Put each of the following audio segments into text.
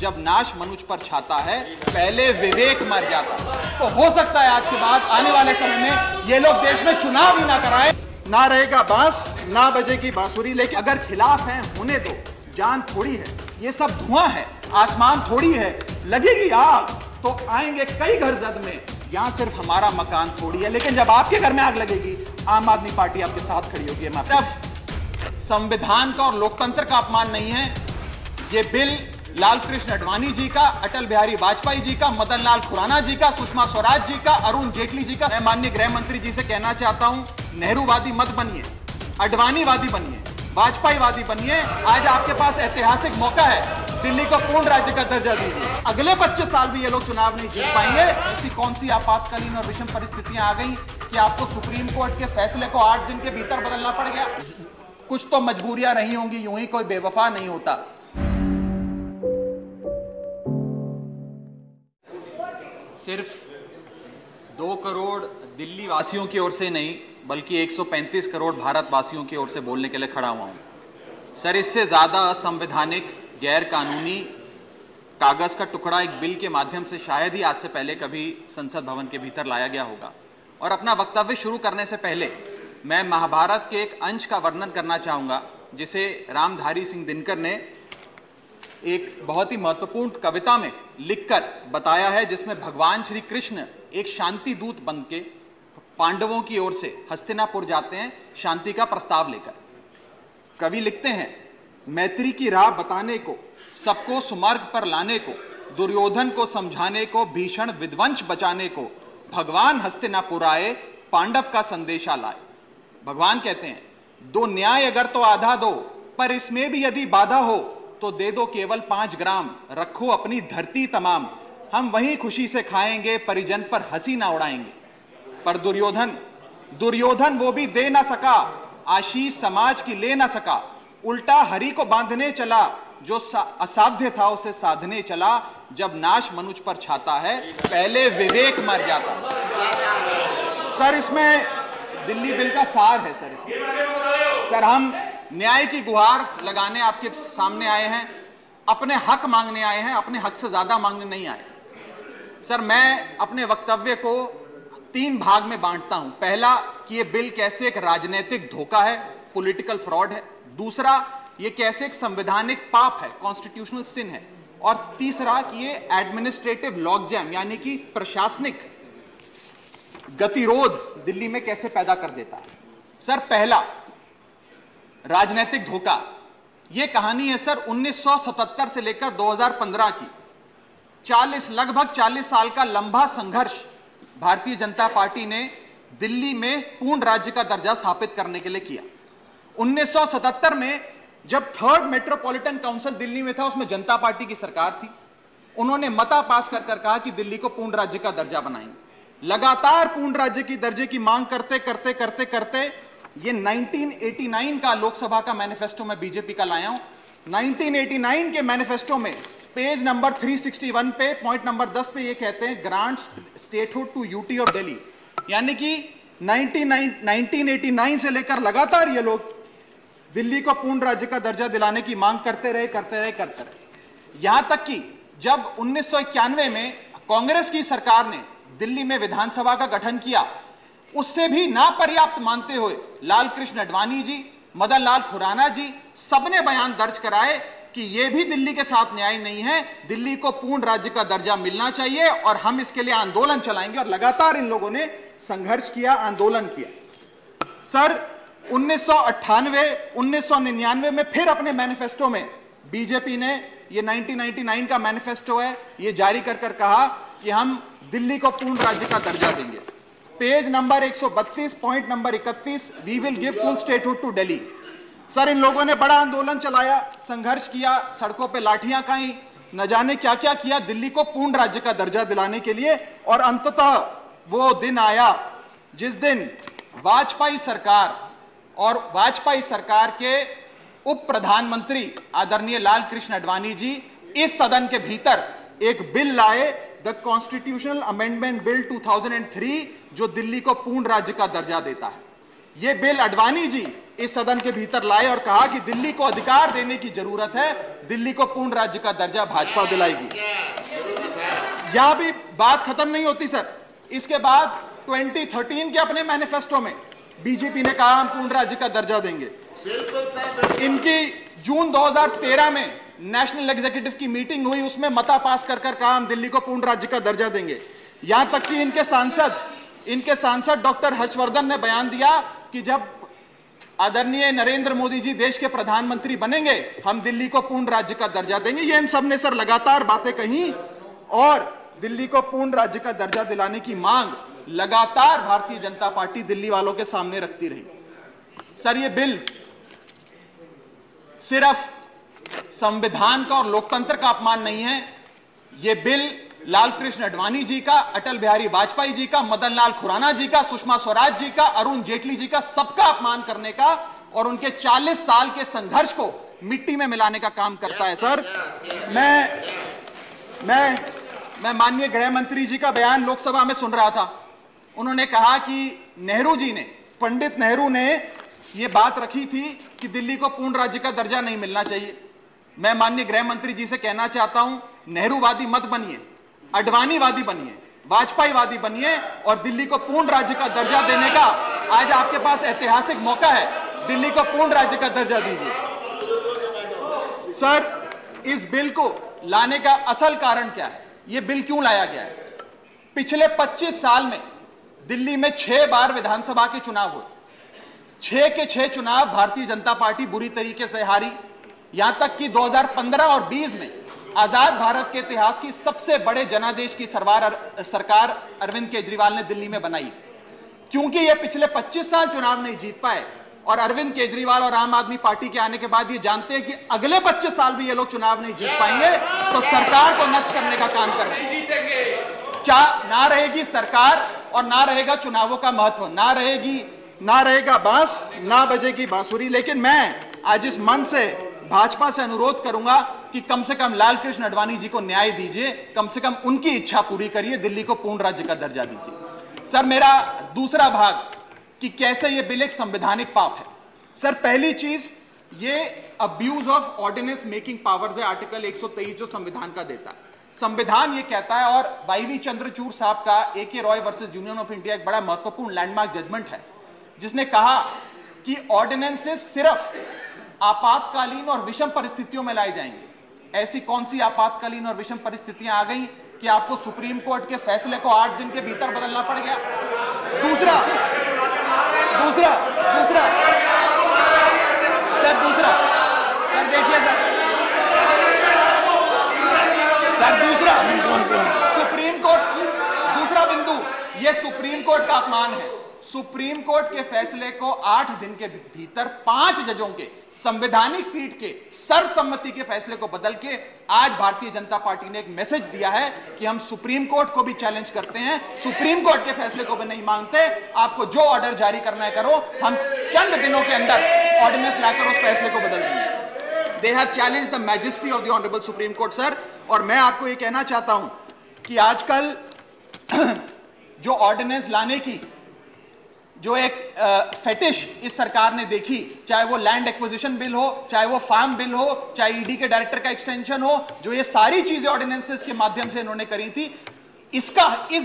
जब नाश मनुष्य पर छाता है, पहले विवेक मर जाता। तो हो सकता है आज के बाद आने वाले समय में ये लोग देश में चुनाव ही ना कराएं, ना रहेगा बांस, ना बजेगी बांसुरी। लेकिन अगर खिलाफ हैं, होने दो, जान थोड़ी है, ये सब धुआं है, आसमान थोड़ी है, लगेगी आग तो आएंगे कई घर जद में, यहां सिर्फ हमारा मकान थोड़ी है। लेकिन जब आपके घर में आग लगेगी, आम आदमी पार्टी आपके साथ खड़ी होगी। जब संविधान का और लोकतंत्र का अपमान नहीं है, ये बिल लाल कृष्ण आडवाणी जी का, अटल बिहारी वाजपेयी जी का, मदन लाल खुराना जी का, सुषमा स्वराज जी का, अरुण जेटली जी का। मैं माननीय गृह मंत्री जी से कहना चाहता हूं, नेहरूवादी मत बनिए, आडवाणीवादी बनिए, वाजपेयीवादी बनिए। आज आपके पास ऐतिहासिक मौका है, दिल्ली को पूर्ण राज्य का दर्जा दीजिए। अगले 25 साल भी ये लोग चुनाव नहीं जीत पाएंगे। ऐसी कौन सी आपातकालीन और विषम परिस्थितियां आ गई कि आपको सुप्रीम कोर्ट के फैसले को 8 दिन के भीतर बदलना पड़ गया? कुछ तो मजबूरियां रही होंगी, यूं ही कोई बेवफा नहीं होता। सिर्फ 2 करोड़ दिल्ली वासियों की ओर से नहीं, बल्कि 135 करोड़ भारतवासियों की ओर से बोलने के लिए खड़ा हुआ हूं। सर, इससे ज्यादा असंवैधानिक, गैर कानूनी कागज का टुकड़ा एक बिल के माध्यम से शायद ही आज से पहले कभी संसद भवन के भीतर लाया गया होगा। और अपना वक्तव्य शुरू करने से पहले मैं महाभारत के एक अंश का वर्णन करना चाहूंगा, जिसे रामधारी सिंह दिनकर ने एक बहुत ही महत्वपूर्ण कविता में लिखकर बताया है, जिसमें भगवान श्री कृष्ण एक शांति दूत बनके पांडवों की ओर से हस्तिनापुर जाते हैं शांति का प्रस्ताव लेकर। कवि लिखते हैं, मैत्री की राह बताने को, सबको सुमार्ग पर लाने को, दुर्योधन को समझाने को, भीषण विध्वंस बचाने को, भगवान हस्तिनापुर आए, पांडव का संदेशा लाए। भगवान कहते हैं, दो न्याय अगर तो आधा दो, पर इसमें भी यदि बाधा हो तो दे दो केवल 5 ग्राम, रखो अपनी धरती तमाम, हम वहीं खुशी से खाएंगे, परिजन पर हंसी ना उड़ाएंगे। पर दुर्योधन वो भी दे ना सका, आशीष समाज की ले ना सका, उल्टा हरि को बांधने चला, जो असाध्य था उसे साधने चला। जब नाश मनुष्य पर छाता है, पहले विवेक मर जाता। सर, इसमें दिल्ली बिल का सार है। सर, हम न्याय की गुहार लगाने आपके सामने आए हैं, अपने हक मांगने आए हैं, अपने हक से ज्यादा मांगने नहीं आए। सर, मैं अपने वक्तव्य को 3 भाग में बांटता हूं। पहला, कि यह बिल कैसे एक राजनीतिक धोखा है, पॉलिटिकल फ्रॉड है। दूसरा, यह कैसे एक संवैधानिक पाप है, कॉन्स्टिट्यूशनल सिन है। और तीसरा, कि यह एडमिनिस्ट्रेटिव लॉकजैम यानी कि प्रशासनिक गतिरोध दिल्ली में कैसे पैदा कर देता है। सर, पहला, राजनीतिक धोखा। यह कहानी है सर 1977 से लेकर 2015 की। लगभग 40 साल का लंबा संघर्ष भारतीय जनता पार्टी ने दिल्ली में पूर्ण राज्य का दर्जा स्थापित करने के लिए किया। 1977 में जब 3rd मेट्रोपॉलिटन काउंसिल दिल्ली में था, उसमें जनता पार्टी की सरकार थी। उन्होंने मता पास कर कहा कि दिल्ली को पूर्ण राज्य का दर्जा बनाएंगे। लगातार पूर्ण राज्य की दर्जे की मांग करते करते करते करते ये 1989 का लोकसभा का मैनिफेस्टो में बीजेपी का लाया हूं। 1989 के मैनिफेस्टो में पेज नंबर 361 पे पॉइंट नंबर 10 पे ये कहते हैं, grant statehood to UT of Delhi. यानी कि 1989 से लेकर लगातार ये लोग दिल्ली को पूर्ण राज्य का दर्जा दिलाने की मांग करते रहे। यहां तक कि जब 1991 में कांग्रेस की सरकार ने दिल्ली में विधानसभा का गठन किया, उससे भी ना पर्याप्त मानते हुए लाल कृष्ण आडवाणी जी, मदन लाल खुराना जी सबने बयान दर्ज कराए कि यह भी दिल्ली के साथ न्याय नहीं है, दिल्ली को पूर्ण राज्य का दर्जा मिलना चाहिए और हम इसके लिए आंदोलन चलाएंगे। और लगातार इन लोगों ने संघर्ष किया, आंदोलन किया। सर, 1999 में फिर अपने मैनिफेस्टो में बीजेपी ने, ये 1999 का मैनिफेस्टो है, ये जारी कर कहा कि हम दिल्ली को पूर्ण राज्य का दर्जा देंगे। Page number 132 point number 31, we will give full statehood to Delhi. Sir, इन लोगों ने बड़ा आंदोलन चलाया, संघर्ष किया, सड़कों पे लाठियां खाई, न जाने क्या क्या किया दिल्ली को पूर्ण राज्य का दर्जा दिलाने के लिए। और अंततः वो दिन आया जिस दिन वाजपेयी सरकार के उप प्रधानमंत्री आदरणीय लाल कृष्ण आडवाणी जी इस सदन के भीतर एक बिल लाए, द कॉन्स्टिट्यूशनल अमेंडमेंट बिल 2003, जो दिल्ली को पूर्ण राज्य का दर्जा देता है। यह बिल आडवाणी जी इस सदन के भीतर लाए और कहा कि दिल्ली को अधिकार देने की जरूरत है, दिल्ली को पूर्ण राज्य का दर्जा भाजपा दिलाएगी। यहां भी बात खत्म नहीं होती सर। इसके बाद 2013 के अपने मैनिफेस्टो में बीजेपी ने कहा हम पूर्ण राज्य का दर्जा देंगे। इनकी जून 2013 में नेशनल एग्जीक्यूटिव की मीटिंग हुई, उसमें मता पास कर कहा हम दिल्ली को पूर्ण राज्य का दर्जा देंगे। यहां तक कि इनके सांसद डॉक्टर हर्षवर्धन ने बयान दिया कि जब आदरणीय नरेंद्र मोदी जी देश के प्रधानमंत्री बनेंगे हम दिल्ली को पूर्ण राज्य का दर्जा देंगे। ये इन सब ने सर लगातार बातें कही और दिल्ली को पूर्ण राज्य का दर्जा दिलाने की मांग लगातार भारतीय जनता पार्टी दिल्ली वालों के सामने रखती रही। सर ये बिल सिर्फ संविधान का और लोकतंत्र का अपमान नहीं है, यह बिल लालकृष्ण आडवाणी जी का, अटल बिहारी वाजपेयी जी का, मदन लाल खुराना जी का, सुषमा स्वराज जी का, अरुण जेटली जी का, सबका अपमान करने का और उनके 40 साल के संघर्ष को मिट्टी में मिलाने का काम करता है। सर मैं माननीय गृह मंत्री जी का बयान लोकसभा में सुन रहा था। उन्होंने कहा कि नेहरू जी ने, पंडित नेहरू ने यह बात रखी थी कि दिल्ली को पूर्ण राज्य का दर्जा नहीं मिलना चाहिए। मैं माननीय गृह मंत्री जी से कहना चाहता हूं, नेहरूवादी मत बनिए, आडवाणीवादी बनिए, वाजपेयीवादी बनिए और दिल्ली को पूर्ण राज्य का दर्जा देने का आज आपके पास ऐतिहासिक मौका है। दिल्ली को पूर्ण राज्य का दर्जा दीजिए। सर इस बिल को लाने का असल कारण क्या है? यह बिल क्यों लाया गया है? पिछले 25 साल में दिल्ली में 6 बार विधानसभा के चुनाव हुए। 6 के 6 चुनाव भारतीय जनता पार्टी बुरी तरीके से हारी। यहां तक कि 2015 और 20 में आजाद भारत के इतिहास की सबसे बड़े जनादेश की सरकार अरविंद केजरीवाल ने दिल्ली में बनाई। क्योंकि ये पिछले 25 साल चुनाव नहीं जीत पाए और अरविंद केजरीवाल और आम आदमी पार्टी के आने के बाद ये जानते हैं कि अगले 25 साल भी ये लोग चुनाव नहीं जीत पाएंगे, तो सरकार को नष्ट करने का काम कर रहे हैं। ना रहेगी सरकार और ना रहेगा चुनावों का महत्व, ना रहेगा बांस, ना बजेगी बांसुरी। लेकिन मैं आज इस मंच से भाजपा से अनुरोध करूंगा कि कम से कम लालकृष्ण आडवाणी जी को न्याय दीजिए, कम से कम उनकी इच्छा पूरी करिए, दिल्ली को पूर्ण राज्य का दर्जा दीजिए। सर मेरा दूसरा भाग कि कैसे यह बिल एक संवैधानिक पाप है। सर पहली चीज, ये abuse of ordinance making powers है, आर्टिकल 123 जो संविधान का देता है। संविधान ये कहता है, और वाईवी चंद्रचूड़ साहब का AK Roy versus union of India एक बड़ा महत्वपूर्ण लैंडमार्क जजमेंट है, जिसने कहा कि ऑर्डिनेंसेस सिर्फ आपातकालीन और विषम परिस्थितियों में लाए जाएंगे। ऐसी कौन सी आपातकालीन और विषम परिस्थितियां आ गई कि आपको सुप्रीम कोर्ट के फैसले को 8 दिन के भीतर बदलना पड़ गया? दूसरा सुप्रीम कोर्ट की दूसरा बिंदु, यह सुप्रीम कोर्ट का अपमान है। सुप्रीम कोर्ट के फैसले को 8 दिन के भीतर 5 जजों के संवैधानिक पीठ के सर्वसम्मति के फैसले को बदल के आज भारतीय जनता पार्टी ने एक मैसेज दिया है कि हम सुप्रीम कोर्ट को भी चैलेंज करते हैं, सुप्रीम कोर्ट के फैसले को भी नहीं मांगते, आपको जो ऑर्डर जारी करना है करो, हम चंद दिनों के अंदर ऑर्डिनेंस लाकर उस फैसले को बदल देंगे। They have challenged the majesty of the honourable supreme court sir. और मैं आपको ये कहना चाहता हूं कि आजकल जो ऑर्डिनेंस लाने की जो एक फेटिश इस सरकार ने देखी, चाहे वो लैंड एक्विजिशन बिल हो, चाहे वो फार्म बिल हो, चाहे ईडी के डायरेक्टर का एक्सटेंशन हो, जो ये सारी चीजें ऑर्डिनेंसेस के माध्यम से इन्होंने करी थी, इस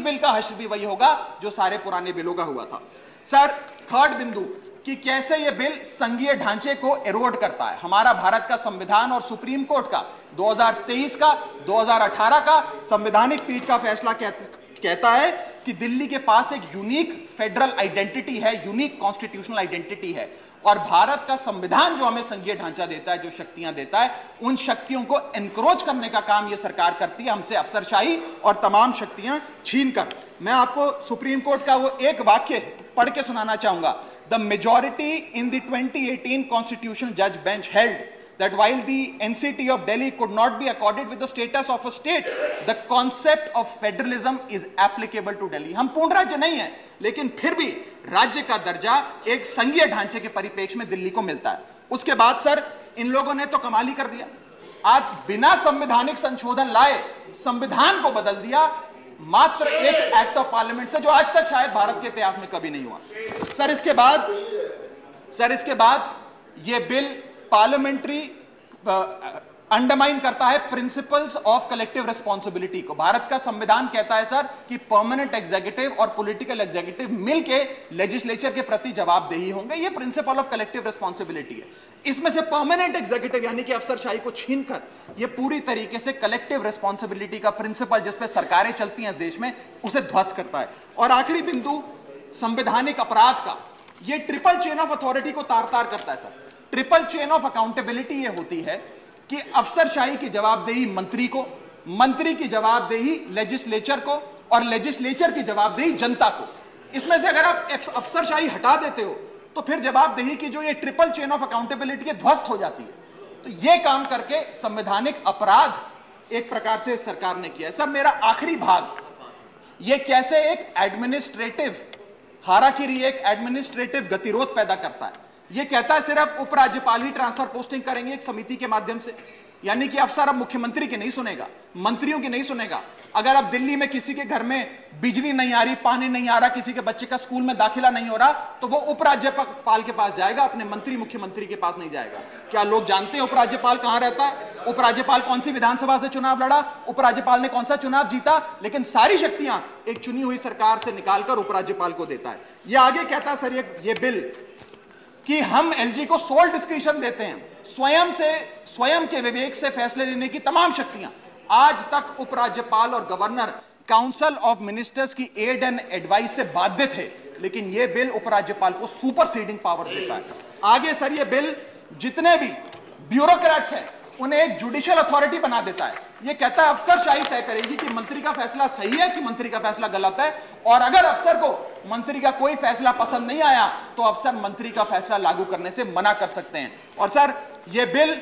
बिल का हश्र भी वही होगा जो सारे पुराने बिलों का हुआ था। सर थर्ड बिंदु कि कैसे ये बिल संघीय ढांचे को एरोड करता है। हमारा भारत का संविधान और सुप्रीम कोर्ट का 2023 का 2018 का संवैधानिक पीठ का फैसला कहता है कि दिल्ली के पास एक यूनिक फेडरल आइडेंटिटी है, यूनिक कॉन्स्टिट्यूशनल आइडेंटिटी है, और भारत का संविधान जो हमें संघीय ढांचा देता है, जो शक्तियां देता है, उन शक्तियों को एनक्रोच करने का काम यह सरकार करती है, हमसे अफसरशाही और तमाम शक्तियां छीनकर। मैं आपको सुप्रीम कोर्ट का वो एक वाक्य पढ़ के सुनाना चाहूंगा। The majority in the 2018 constitutional जज bench held that while the NCT of Delhi could not be accorded with the status of a state, the concept of federalism is applicable to Delhi. हम पूर्ण राज्य नहीं है, लेकिन फिर भी राज्य का दर्जा एक संघीय ढांचे के परिप्रेक्ष्य में दिल्ली को मिलता है। उसके बाद सर इन लोगों ने तो कमाल ही कर दिया, आज बिना संवैधानिक संशोधन लाए संविधान को बदल दिया, मात्र एक एक्ट ऑफ पार्लियामेंट से, जो आज तक शायद भारत के इतिहास में कभी नहीं हुआ। सर इसके बाद सर इसके बाद यह बिल पार्लियामेंट्री अंडरमाइन करता है प्रिंसिपल्स ऑफ कलेक्टिव रिस्पॉन्सिबिलिटी को। भारत का संविधान कहता है सर कि परमानेंट एग्जीक्यूटिव और पॉलिटिकल एग्जीक्यूटिव मिलके लेजिस्लेचर के प्रति जवाबदेही होंगे। ये प्रिंसिपल ऑफ कलेक्टिव रिस्पॉन्सिबिलिटी है। इसमें से परमानेंट एग्जीक्यूटिव यानी कि अफसरशाही को छीनकर ये पूरी तरीके से कलेक्टिव रिस्पॉन्सिबिलिटी का प्रिंसिपल जिसपे सरकारें चलती हैं इस देश में, उसे ध्वस्त करता है। और आखिरी बिंदु संवैधानिक अपराध का, ये ट्रिपल चेन ऑफ अथॉरिटी को तार तार करता है sir. Triple chain of accountability ये होती है कि अफसरशाही की जवाबदेही मंत्री को, मंत्री की जवाबदेही लेजिस्लेचर को, और लेजिस्लेचर की जवाबदेही जनता को। इसमें से अगर आप अफसरशाही हटा देते हो तो फिर जवाबदेही की जो ये ट्रिपल चेन ऑफ अकाउंटेबिलिटी है ध्वस्त हो जाती है। तो ये काम करके संवैधानिक अपराध एक प्रकार से सरकार ने किया है। सर मेरा आखिरी भाग, ये कैसे एक एडमिनिस्ट्रेटिव हाराकिरी, एक एडमिनिस्ट्रेटिव गतिरोध पैदा करता है। ये कहता है सिर्फ उपराज्यपाल ही ट्रांसफर पोस्टिंग करेंगे एक समिति के माध्यम से, यानी कि अफसर अब मुख्यमंत्री की नहीं सुनेगा, मंत्रियों की नहीं सुनेगा। अगर अब दिल्ली में किसी के घर में बिजली नहीं आ रही, पानी नहीं आ रहा, किसी के बच्चे का स्कूल में दाखिला नहीं हो रहा, तो वो उपराज्यपाल के पास जाएगा, अपने मंत्री मुख्यमंत्री के पास नहीं जाएगा। क्या लोग जानते हैं उपराज्यपाल कहां रहता है? उपराज्यपाल कौन सी विधानसभा से चुनाव लड़ा, उपराज्यपाल ने कौन सा चुनाव जीता? लेकिन सारी शक्तियां एक चुनी हुई सरकार से निकालकर उपराज्यपाल को देता है। यह आगे कहता है सर ये बिल कि हम एलजी को सोल डिस्क्रिशन देते हैं, स्वयं के विवेक से फैसले लेने की तमाम शक्तियां। आज तक उपराज्यपाल और गवर्नर काउंसिल ऑफ मिनिस्टर्स की एड एंड एडवाइस से बाध्य थे, लेकिन यह बिल उपराज्यपाल को सुपरसीडिंग पावर देता है। आगे सर यह बिल जितने भी ब्यूरोक्रेट्स हैं उन्हें एक जुडिशियल अथॉरिटी बना देता है। यह कहता है अफसरशाही तय करेगी कि मंत्री का फैसला सही है कि मंत्री का फैसला गलत है, और अगर अफसर को मंत्री का कोई फैसला पसंद नहीं आया तो अफसर मंत्री का फैसला लागू करने से मना कर सकते हैं। और सर यह बिल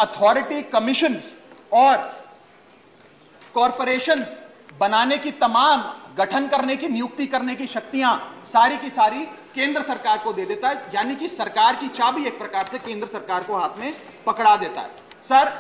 अथॉरिटी, कमीशंस और कॉरपोरेशंस बनाने की, तमाम गठन करने की, नियुक्ति करने की शक्तियां सारी की सारी केंद्र सरकार को दे देता है, यानी कि सरकार की चाबी एक प्रकार से केंद्र सरकार को हाथ में पकड़ा देता है। सर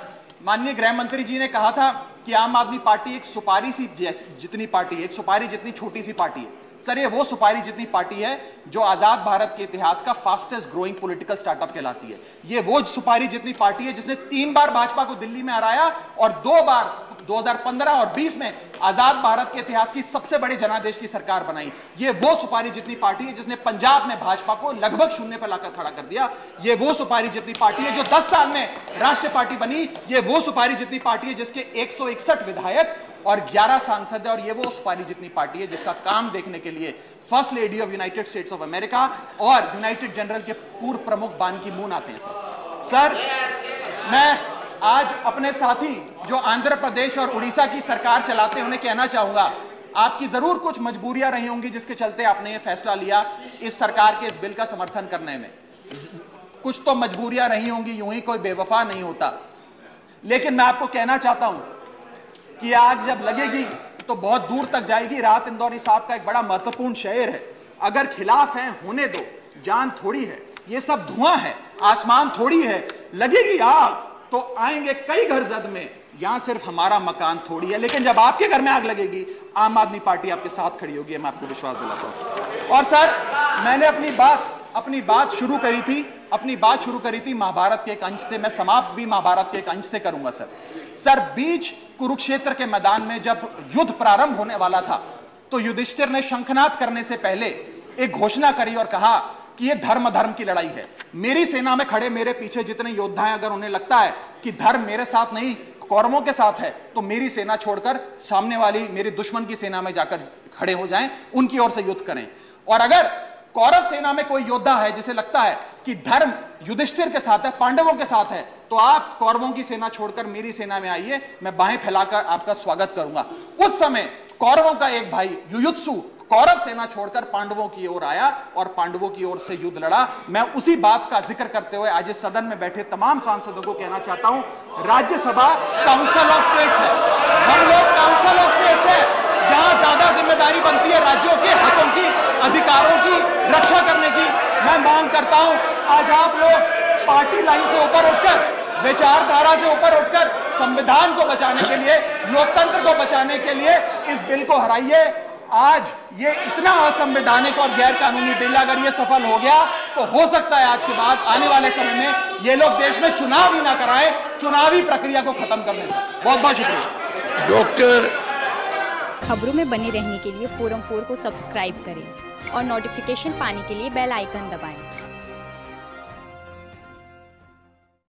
माननीय गृह मंत्री जी ने कहा था कि आम आदमी पार्टी एक सुपारी सी जितनी पार्टी है, एक सुपारी जितनी छोटी सी पार्टी है। सर ये वो सुपारी जितनी पार्टी है जो आजाद भारत के इतिहास का फास्टेस्ट ग्रोइंग पॉलिटिकल स्टार्टअप कहलाती है। ये वो सुपारी जितनी पार्टी है जिसने 3 बार भाजपा को दिल्ली में हराया और 2 बार 2015 और 20 में आजाद भारत के इतिहास की सबसे बड़ी जनादेश की सरकार बनाई। ये वो सुपारी जितनी पार्टी है जिसने पंजाब में भाजपा को लगभग शून्य पर लाकर खड़ा कर दिया। ये वो सुपारी जितनी पार्टी है जो 10 साल में राष्ट्रीय पार्टी बनी। ये वो सुपारी जितनी पार्टी है जिसके 161 विधायक और 11 सांसद है, और ये वो सुपारी जितनी पार्टी है जिसका काम देखने के लिए first lady of United states of America और यूनाइटेड जनरल के पूर्व प्रमुख बान की मून आते हैं। सर मैं आज अपने साथी जो आंध्र प्रदेश और उड़ीसा की सरकार चलाते हैं उन्हें कहना चाहूंगा, आपकी जरूर कुछ मजबूरियां रही होंगी जिसके चलते आपने ये फैसला लिया इस सरकार के इस बिल का समर्थन करने में। कुछ तो मजबूरियां रही होंगी, यूं ही कोई बेवफा नहीं होता। लेकिन मैं आपको कहना चाहता हूं कि आग जब लगेगी तो बहुत दूर तक जाएगी। राहत इंदौरी साहब का एक बड़ा महत्वपूर्ण शेर है, अगर खिलाफ है होने दो, जान थोड़ी है, ये सब धुआं है, आसमान थोड़ी है, लगेगी आग तो आएंगे कई घर जद में, यहां सिर्फ हमारा मकान थोड़ी है। लेकिन जब आपके घर में आग लगेगी आम आदमी पार्टी आपके साथ खड़ी होगी, मैं आपको विश्वास दिलाता हूं। और सर मैंने अपनी बात शुरू करी थी महाभारत के एक अंश से, मैं समाप्त भी महाभारत के एक अंश से करूंगा। सर बीच कुरुक्षेत्र के मैदान में जब युद्ध प्रारंभ होने वाला था तो युधिष्ठिर ने शंखनाद करने से पहले एक घोषणा करी और कहा कि यह धर्म की लड़ाई है। मेरी सेना में खड़े मेरे पीछे जितने योद्धा हैं, अगर उन्हें लगता है कि धर्म मेरे साथ नहीं कौरवों के साथ है तो मेरी सेना छोड़कर सामने वाली मेरे दुश्मन की सेना में जाकर खड़े हो जाएं, उनकी ओर से युद्ध करें। और अगर कौरव सेना में कोई योद्धा है जिसे लगता है कि धर्म युधिष्ठिर के साथ है, पांडवों के साथ है, तो आप कौरवों की सेना छोड़कर मेरी सेना में आइए, मैं बाहें फैलाकर आपका स्वागत करूंगा। उस समय कौरवों का एक भाई युयुत्सु कौरव सेना छोड़कर पांडवों की ओर आया और पांडवों की ओर से युद्ध लड़ा। मैं उसी बात का जिक्र करते हुए आज इस सदन में बैठे तमाम सांसदों को कहना चाहता हूं, राज्यसभा काउंसिल ऑफ स्टेट्स है, हम लोग काउंसिल ऑफ स्टेट्स है, जहां ज्यादा जिम्मेदारी बनती है राज्यों के हकों की, अधिकारों की रक्षा करने की। मैं मांग करता हूं आज आप लोग पार्टी लाइन से ऊपर उठकर, विचारधारा से ऊपर उठकर संविधान को बचाने के लिए, लोकतंत्र को बचाने के लिए इस बिल को हराइए। आज ये इतना असंवैधानिक और गैर कानूनी बिल अगर ये सफल हो गया तो हो सकता है आज के बाद आने वाले समय में ये लोग देश में चुनाव ही ना कराएं, चुनावी प्रक्रिया को खत्म करने से। बहुत बहुत शुक्रिया। डॉक्टर खबरों में बने रहने के लिए फोरम 4 को सब्सक्राइब करें और नोटिफिकेशन पाने के लिए बेल आइकन दबाएं।